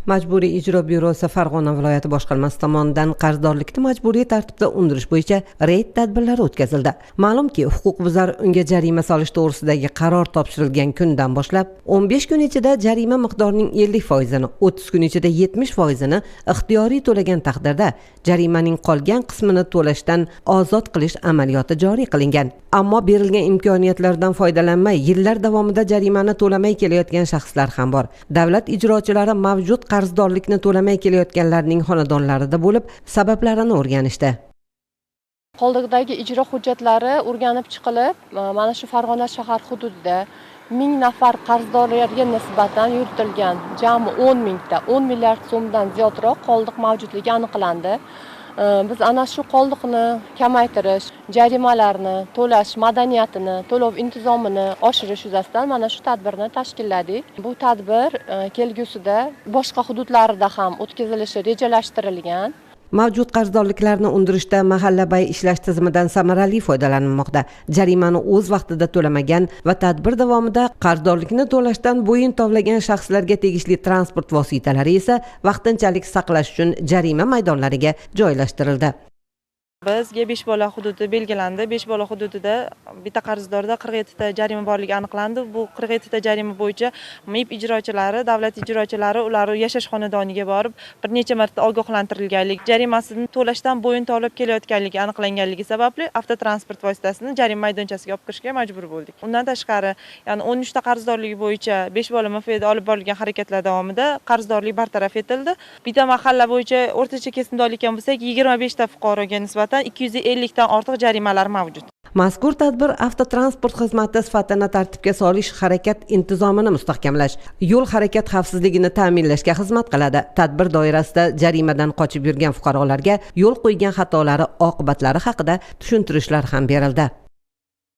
Majburiy ijro byurosi Farg'ona viloyati boshqarmasi tomonidan qarzdorlikni majburiy tartibda undirish bo'yicha reyd tadbirlari o'tkazildi. Ma'lumki, huquqbuzar unga jarima solish to'g'risidagi qaror topshirilgan kundan boshlab 15 kun ichida jarima miqdorining 50%ni, 30 kun ichida 70%ni ixtiyoriy to'lagan taqdirda jarimaning qolgan qismini to'lashdan ozod qilish amaliyoti joriy qilingan. Ammo berilgan imkoniyatlardan foydalanmay yillar davomida jarimani to'lamay kelayotgan shaxslar ham bor. Davlat ijrochilari mavjud qarzdorlikni to'lamay kelayotganlarning xonadonlarida bo'lib, sabablarini o'rganishdi. Qoldagi ijro hujjatlari o'rganib chiqilib, mana shu Farg'ona shahar hududida 1000 nafar qarzdorlarga nisbatan yuritilgan jami 10 milliard so'mdan ziyodroq qoldiq mavjudligi aniqlandi. Biz ana shu qoldiqni kamaytirish, jarimalarni to'lash madaniyatini, to'lov intizomini oshirish yuzasidan mana shu tadbirni tashkilladik. Bu tadbir kelgusida boshqa hududlarda ham o'tkazilishi rejalashtirilgan. Mavjud qarzdorliklarni undirishda mahallabay ishlash tizimidan samarali foydalanilmoqda. Jarimani o'z vaqtida to'lamagan va tadbir davomida qarzdorlikni to'lashdan bo'yin tovlagan shaxslarga tegishli transport vositalari esa vaqtinchalik saqlash uchun jarima maydonlariga joylashtirildi. Bizga 5 bola hududi belgilandi. 5 bola hududida bitta qarzdorda 47 ta jarima borligi aniqlandi. Bu 47 ta jarima bo'yicha MIB ijrochilari, davlat ijrochilari ular yashash xonadoniga borib bir necha marta ogohlantirilganlik, jarimasini to'lashdan bo'yin tovlab kelayotganligi aniqlanganligi sababli avtotransport vositasini jarima maydonchasiga olib kirishga majbur bo'ldik. Undan tashqari, ya'ni 13 ta qarzdorligi bo'yicha 5 bola MFda olib borilgan harakatlar davomida qarzdorlik bartaraf etildi. Bitta mahalla bo'yicha o'rtacha kesindorlik ham bo'lsak, 25 ta fuqaroga nisbatan 250 dan ortiq jarimalar mavjud. Mazkur tadbir avtotransport xizmati sifatini tartibga solish, harakat intizomini mustahkamlash, yo'l harakat xavfsizligini ta'minlashga xizmat qiladi. Tadbir doirasida jarimadan qochib yurgan fuqarolarga yo'l qo'ygan xatolari oqibatlari haqida tushuntirishlar ham berildi.